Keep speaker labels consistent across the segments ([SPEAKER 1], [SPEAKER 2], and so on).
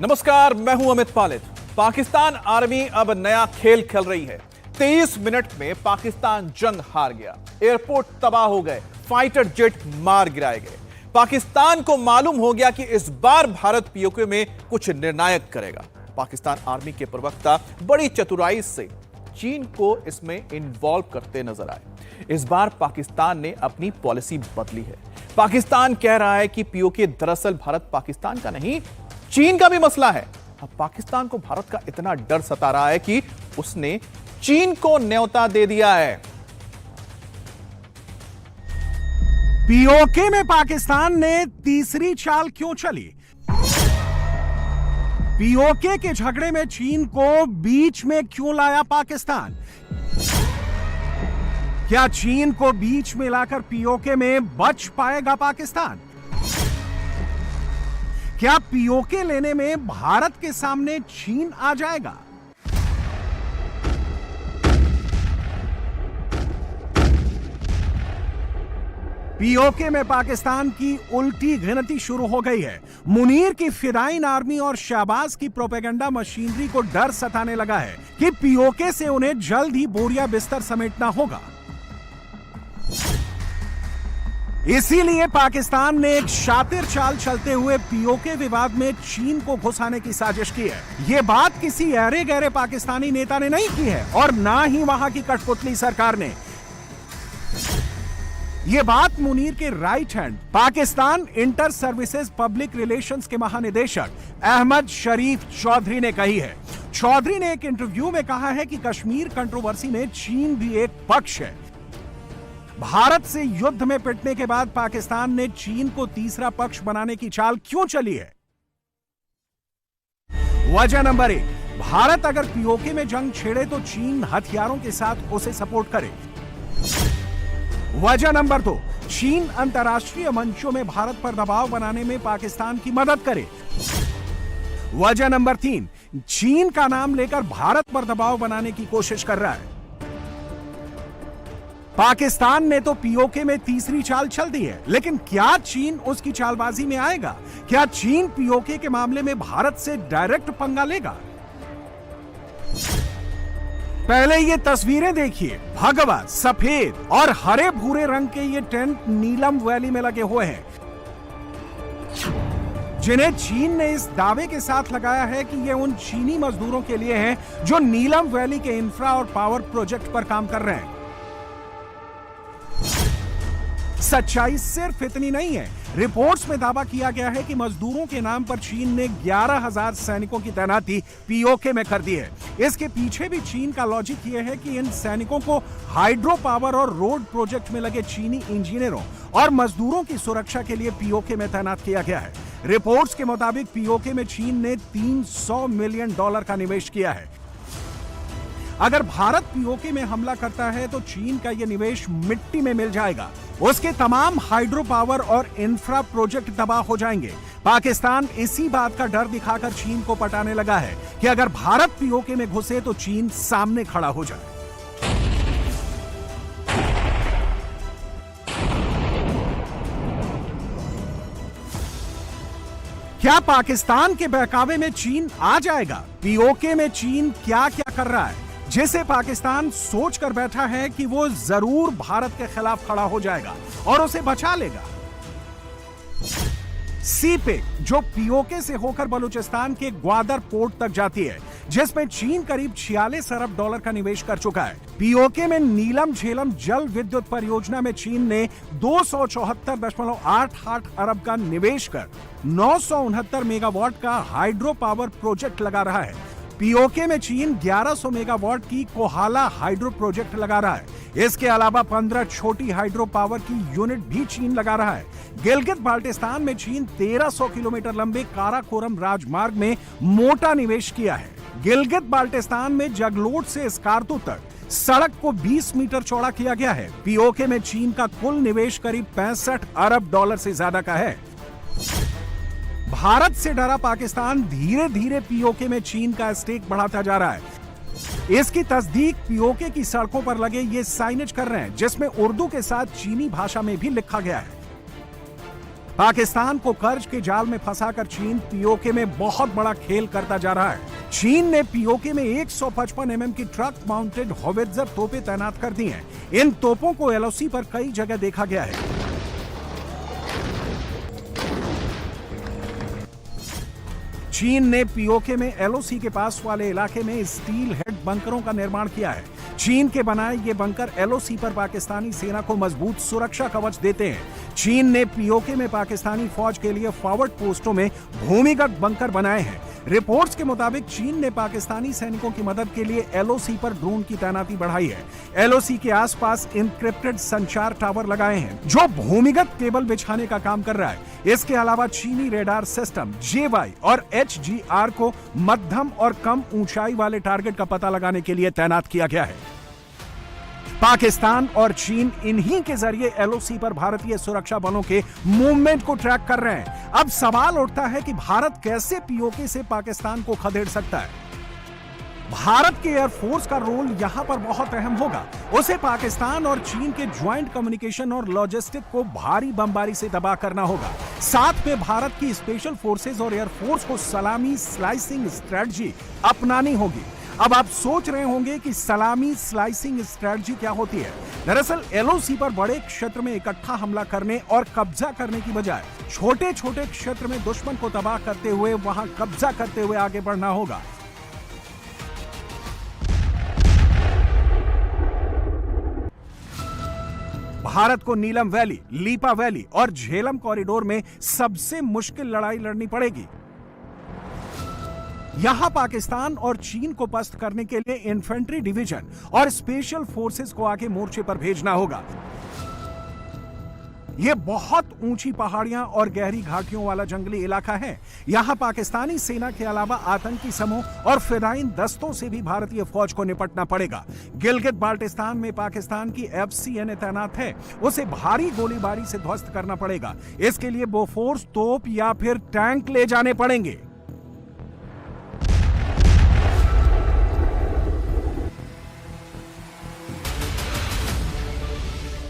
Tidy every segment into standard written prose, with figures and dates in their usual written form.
[SPEAKER 1] नमस्कार, मैं हूं अमित पालित। पाकिस्तान आर्मी अब नया खेल खेल रही है। 23 मिनट में पाकिस्तान जंग हार गया, एयरपोर्ट तबाह हो गए, फाइटर जेट मार गिराए गए। पाकिस्तान को मालूम हो गया कि इस बार भारत पीओके में कुछ निर्णायक करेगा। पाकिस्तान आर्मी के प्रवक्ता बड़ी चतुराई से चीन को इसमें इन्वॉल्व करते नजर आए। इस बार पाकिस्तान ने अपनी पॉलिसी बदली है। पाकिस्तान कह रहा है कि पीओके दरअसल भारत पाकिस्तान का नहीं, चीन का भी मसला है। अब पाकिस्तान को भारत का इतना डर सता रहा है कि उसने चीन को न्योता दे दिया है।
[SPEAKER 2] पीओके में पाकिस्तान ने तीसरी चाल क्यों चली? पीओके के झगड़े में चीन को बीच में क्यों लाया पाकिस्तान? क्या चीन को बीच में लाकर पीओके में बच पाएगा पाकिस्तान? क्या पीओके लेने में भारत के सामने चीन आ जाएगा? पीओके में पाकिस्तान की उल्टी गिनती शुरू हो गई है। मुनीर की फिदाइन आर्मी और शहबाज की प्रोपेगेंडा मशीनरी को डर सताने लगा है कि पीओके से उन्हें जल्द ही बोरिया बिस्तर समेटना होगा। इसीलिए पाकिस्तान ने एक शातिर चाल चलते हुए पीओके विवाद में चीन को घुसाने की साजिश की है। यह बात किसी अरे गहरे पाकिस्तानी नेता ने नहीं की है और ना ही वहां की कठपुतली सरकार ने। यह बात मुनीर के right hand Pakistan inter services public relations के महानिदेशक अहमद शरीफ चौधरी ने कही है। चौधरी ने एक इंटरव्यू में कहा है कि कश्मीर कंट्रोवर्सी में चीन भी एक पक्ष है। भारत से युद्ध में पिटने के बाद पाकिस्तान ने चीन को तीसरा पक्ष बनाने की चाल क्यों चली है? वजह नंबर 1, भारत अगर पीओके में जंग छेड़े तो चीन हथियारों के साथ उसे सपोर्ट करे। वजह नंबर 2, चीन अंतर्राष्ट्रीय मंचों में भारत पर दबाव बनाने में पाकिस्तान की मदद करे। वजह नंबर 3, चीन का नाम लेकर भारत पर दबाव बनाने की कोशिश कर रहा है। पाकिस्तान ने तो पीओके में तीसरी चाल चल दी है, लेकिन क्या चीन उसकी चालबाजी में आएगा? क्या चीन पीओके के मामले में भारत से डायरेक्ट पंगा लेगा? पहले ये तस्वीरें देखिए। भगवा, सफेद और हरे भूरे रंग के ये टेंट नीलम वैली में लगे हुए हैं, जिन्हें चीन ने इस दावे के साथ लगाया है कि ये उन चीनी मजदूरों के लिए हैं जो नीलम वैली के इंफ्रा और पावर प्रोजेक्ट पर काम कर रहे हैं। सच्चाई सिर्फ इतनी नहीं है। रिपोर्ट्स में दावा किया गया है कि मजदूरों के नाम पर चीन ने 11,000 सैनिकों की तैनाती पीओके में कर दी है। इसके पीछे भी चीन का लॉजिक यह है कि इन सैनिकों को हाइड्रो पावर और रोड प्रोजेक्ट में लगे चीनी इंजीनियरों और मजदूरों की सुरक्षा के लिए पीओके में तैनात किया गया है। रिपोर्ट्स के मुताबिक पीओके में चीन ने $300 मिलियन का निवेश किया है। अगर भारत पीओके में हमला करता है तो चीन का यह निवेश मिट्टी में मिल जाएगा। उसके तमाम हाइड्रो पावर और इंफ्रा प्रोजेक्ट तबाह हो जाएंगे। पाकिस्तान इसी बात का डर दिखाकर chीन को पटाने लगा है कि अगर भारत पीओके में घुसे तो चीन सामने खड़ा हो जाए। क्या पाकिस्तान के बहकावे में चीन आ जाएगा? पीओके में चीन क्या क्या कर रहा है जिसे पाकिस्तान सोच कर बैठा है कि वो जरूर भारत के खिलाफ खड़ा हो जाएगा और उसे बचा लेगा? सीपेक, जो पीओके से होकर बलूचिस्तान के ग्वादर पोर्ट तक जाती है, जिसमें चीन करीब $46 अरब का निवेश कर चुका है। पीओके में नीलम झेलम जल विद्युत परियोजना में चीन ने 274.88 अरब का निवेश कर 969 मेगावाट का हाइड्रो पावर प्रोजेक्ट लगा रहा है। पीओके में चीन 1100 मेगावाट की कोहाला हाइड्रो प्रोजेक्ट लगा रहा है। इसके अलावा 15 छोटी हाइड्रो पावर की यूनिट भी चीन लगा रहा है। गिलगित बाल्टिस्तान में चीन 1300 किलोमीटर लंबे काराकोरम राजमार्ग में मोटा निवेश किया है। गिलगित बाल्टिस्तान में जगलोट से स्कार्दू तक सड़क को 20 मीटर चौड़ा किया गया है। पीओके में चीन का कुल निवेश करीब $65 अरब से ज्यादा का है। भारत से डरा पाकिस्तान धीरे धीरे पीओके में चीन का स्टेक बढ़ाता जा रहा है। इसकी तस्दीक पीओके की सड़कों पर लगे ये साइनेज कर रहे हैं, जिसमें उर्दू के साथ चीनी भाषा में भी लिखा गया है। पाकिस्तान को कर्ज के जाल में फंसाकर चीन पीओके में बहुत बड़ा खेल करता जा रहा है। चीन ने पीओके में 155 mm की ट्रक माउंटेड होवित्जर तोपें तैनात कर दी हैं। इन तोपों को एलओसी पर कई जगह देखा गया है। चीन ने पीओके में एलओसी के पास वाले इलाके में स्टील हेड बंकरों का निर्माण किया है। चीन के बनाए ये बंकर एलओसी पर पाकिस्तानी सेना को मजबूत सुरक्षा कवच देते हैं। चीन ने पीओके में पाकिस्तानी फौज के लिए फॉरवर्ड पोस्टों में भूमिगत बंकर बनाए हैं। रिपोर्ट्स के मुताबिक चीन ने पाकिस्तानी सैनिकों की मदद के लिए एलओसी पर ड्रोन की तैनाती बढ़ाई है। एलओसी के आसपास इनक्रिप्टेड संचार टावर लगाए हैं जो भूमिगत केबल बिछाने का काम कर रहा है। इसके अलावा चीनी रेडार सिस्टम JY और HGR को मध्यम और कम ऊंचाई वाले टारगेट का पता लगाने के लिए तैनात किया गया है। पाकिस्तान और चीन इन्हीं के जरिए एलओसी पर भारतीय सुरक्षा बलों के मूवमेंट को ट्रैक कर रहे हैं। अब सवाल उठता है कि भारत कैसे पीओके से पाकिस्तान को खदेड़ सकता है। भारत के एयरफोर्स का रोल यहां पर बहुत अहम होगा। उसे पाकिस्तान और चीन के ज्वाइंट कम्युनिकेशन और लॉजिस्टिक को भारी बमबारी से तबाह करना होगा। साथ में भारत की स्पेशल फोर्सेस और एयरफोर्स को सलामी स्लाइसिंग स्ट्रेटजी अपनानी होगी। अब आप सोच रहे होंगे कि सलामी स्लाइसिंग स्ट्रेटजी क्या होती है। दरअसल एलओसी पर बड़े क्षेत्र में इकट्ठा हमला करने और कब्जा करने की बजाय छोटे छोटे क्षेत्र में दुश्मन को तबाह करते हुए वहां कब्जा करते हुए आगे बढ़ना होगा। भारत को नीलम वैली, लीपा वैली और झेलम कॉरिडोर में सबसे मुश्किल लड़ाई लड़नी पड़ेगी। यहां पाकिस्तान और चीन को पस्त करने के लिए इन्फेंट्री डिवीजन और स्पेशल फोर्सेस को आगे मोर्चे पर भेजना होगा। यह बहुत ऊंची पहाड़ियां और गहरी घाटियों वाला जंगली इलाका है। यहां पाकिस्तानी सेना के अलावा आतंकी समूह और फिदाइन दस्तों से भी भारतीय फौज को निपटना पड़ेगा। गिलगित बाल्टिस्तान में पाकिस्तान की FCNA तैनात है। उसे भारी गोलीबारी से ध्वस्त करना पड़ेगा। इसके लिए बोफोर्स तोप या फिर टैंक ले जाने पड़ेंगे।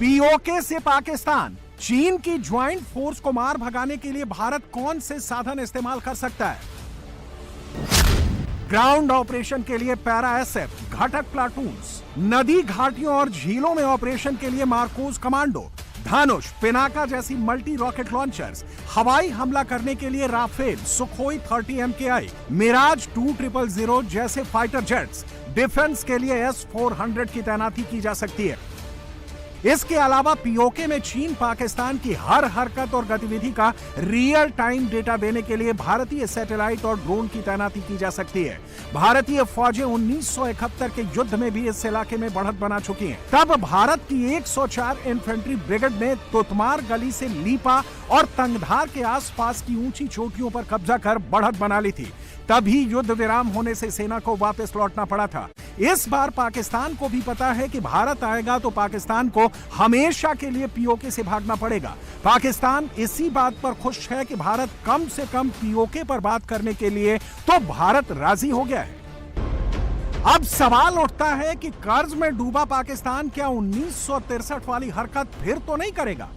[SPEAKER 2] पीओके से पाकिस्तान, चीन की ज्वाइंट फोर्स को मार भगाने के लिए भारत कौन से साधन इस्तेमाल कर सकता है? ग्राउंड ऑपरेशन के लिए पैरा SF, घटक प्लाटून्स, नदी घाटियों और झीलों में ऑपरेशन के लिए मार्कोस कमांडो, धनुष, पिनाका जैसी मल्टी रॉकेट लॉन्चर्स, हवाई हमला करने के लिए राफेल, सुखोई 30 MKI, मिराज 2000 जैसे फाइटर जेट्स, डिफेंस के लिए S-400 की तैनाती की जा सकती है। इसके अलावा पीओके में चीन पाकिस्तान की हर हरकत और गतिविधि का रियल टाइम डेटा देने के लिए भारतीय सैटेलाइट और ड्रोन की तैनाती की जा सकती है। भारतीय फौजें 1971 के युद्ध में भी इस इलाके में बढ़त बना चुकी हैं। तब भारत की 104 इन्फेंट्री ब्रिगेड ने तुतमार गली से लीपा और तंगधार के आसपास की ऊंची चोटियों पर कब्जा कर बढ़त बना ली थी। तभी युद्ध विराम होने से सेना को वापस लौटना पड़ा था। इस बार पाकिस्तान को भी पता है कि भारत आएगा तो पाकिस्तान को हमेशा के लिए पीओके से भागना पड़ेगा। पाकिस्तान इसी बात पर खुश है कि भारत कम से कम पीओके पर बात करने के लिए तो भारत राजी हो गया है। अब सवाल उठता है कि कर्ज में डूबा पाकिस्तान क्या 1963 वाली हरकत फिर तो नहीं करेगा?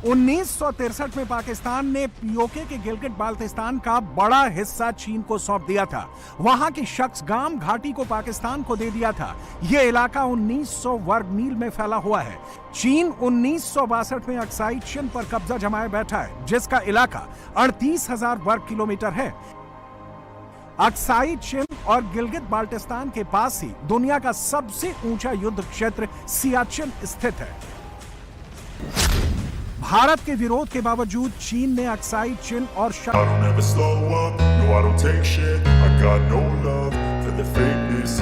[SPEAKER 2] 1963 में पाकिस्तान ने पीओके के गिलगित बाल्टिस्तान का बड़ा हिस्सा चीन को सौंप दिया था। वहां की शख्सगाम घाटी को पाकिस्तान को दे दिया था। यह इलाका 1900 वर्ग मील में फैला हुआ है। चीन 1962 में अक्साई चिन पर कब्जा जमाए बैठा है, जिसका इलाका 38,000 वर्ग किलोमीटर है। अक्साई चिन और गिलगित बाल्टिस्तान के पास ही दुनिया का सबसे ऊंचा युद्ध क्षेत्र सियाचिन स्थित है। भारत के विरोध के बावजूद चीन ने अक्साई चिन और
[SPEAKER 3] I don't ever slow up, no I don't take shit. I got no love for the fakeness.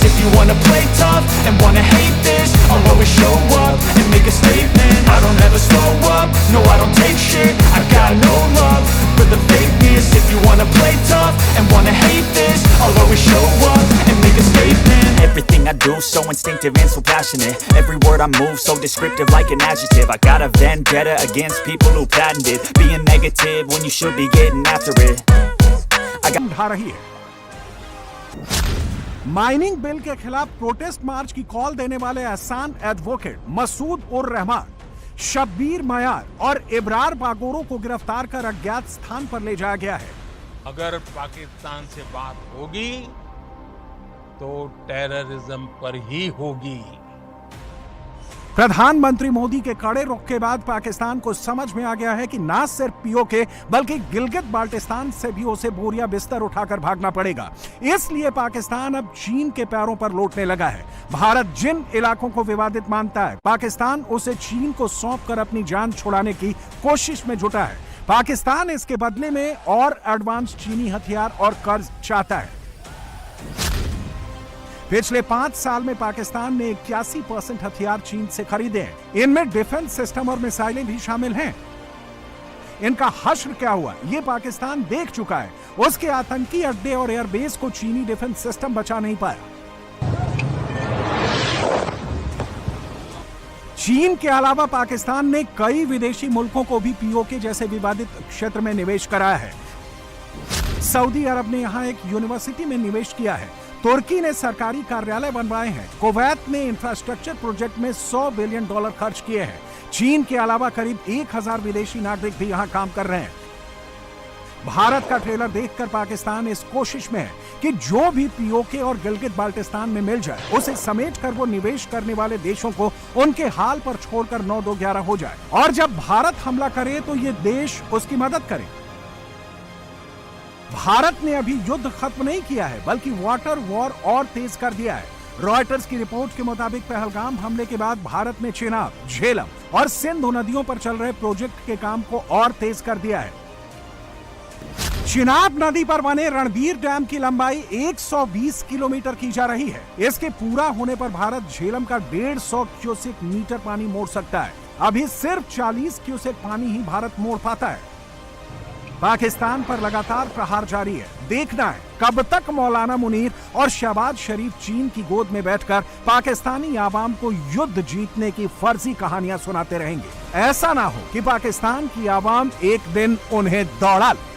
[SPEAKER 3] If you wanna play tough and wanna hate this, I'll always show up and make a statement. I don't ever slow up, no I don't take shit. I got no love for the fakeness. If you wanna play tough and wanna hate this, I'll always show up and make a statement. Everything I do so instinctive and so passionate. Every word I move so descriptive like an adjective. I got a vendetta against people who patented being negative when you should be getting after it.
[SPEAKER 2] उठा रही है। Mining bill के खिलाफ protest मार्च की call देने वाले आसान advocate Masood उर रहमान, शब्बीर मयार और इब्रार बागोरों को गिरफ्तार कर अज्ञात स्थान पर ले जाया गया है।
[SPEAKER 4] अगर पाकिस्तान से बात होगी तो टेररिज्म पर ही होगी।
[SPEAKER 2] प्रधानमंत्री मोदी के कड़े रुख के बाद पाकिस्तान को समझ में आ गया है कि ना सिर्फ पीओके बल्कि गिलगित बाल्टिस्तान से भी उसे बोरिया बिस्तर उठाकर भागना पड़ेगा। इसलिए पाकिस्तान अब चीन के पैरों पर लौटने लगा है। भारत जिन इलाकों को विवादित मानता है, पाकिस्तान उसे चीन को सौंपकर अपनी जान छुड़ाने की कोशिश में जुटा है। पाकिस्तान इसके बदले में और एडवांस चीनी हथियार और कर्ज चाहता है। पिछले 5 साल में पाकिस्तान ने 81% हथियार चीन से खरीदे हैं। इनमें डिफेंस सिस्टम और मिसाइलें भी शामिल हैं। इनका हश्र क्या हुआ, ये पाकिस्तान देख चुका है। उसके आतंकी अड्डे और एयरबेस को चीनी डिफेंस सिस्टम बचा नहीं पाया। चीन के अलावा पाकिस्तान ने कई विदेशी मुल्कों को भी पीओके जैसे विवादित क्षेत्र में निवेश कराया है। सऊदी अरब ने यहां एक यूनिवर्सिटी में निवेश किया है। तुर्की ने सरकारी कार्यालय बनवाए हैं। कुवैत ने इंफ्रास्ट्रक्चर प्रोजेक्ट में $100 बिलियन खर्च किए हैं। चीन के अलावा करीब 1000 विदेशी नागरिक भी यहां काम कर रहे हैं। भारत का ट्रेलर देखकर पाकिस्तान इस कोशिश में है कि जो भी पीओके और गिलगित बाल्टिस्तान में मिल जाए उसे समेट कर वो निवेश करने वाले देशों को उनके हाल पर छोड़कर 9-2-11 हो जाए, और जब भारत हमला करे तो ये देश उसकी मदद करे। भारत ने अभी युद्ध खत्म नहीं किया है, बल्कि वाटर वॉर और तेज कर दिया है। रॉयटर्स की रिपोर्ट के मुताबिक पहलगाम हमले के बाद भारत ने चेनाब, झेलम और सिंधु नदियों पर चल रहे प्रोजेक्ट के काम को और तेज कर दिया है। चिनाब नदी पर बने रणबीर डैम की लंबाई 120 किलोमीटर की जा रही है। इसके पूरा होने पर भारत झेलम का 150 क्यूसेक मीटर पानी मोड़ सकता है। अभी सिर्फ 40 क्यूसेक पानी ही भारत मोड़ पाता है। पाकिस्तान पर लगातार प्रहार जारी है। देखना है कब तक मौलाना मुनीर और शहबाज शरीफ चीन की गोद में बैठकर पाकिस्तानी आवाम को युद्ध जीतने की फर्जी कहानियां सुनाते रहेंगे। ऐसा ना हो कि पाकिस्तान की आवाम एक दिन उन्हें दौड़ा ले।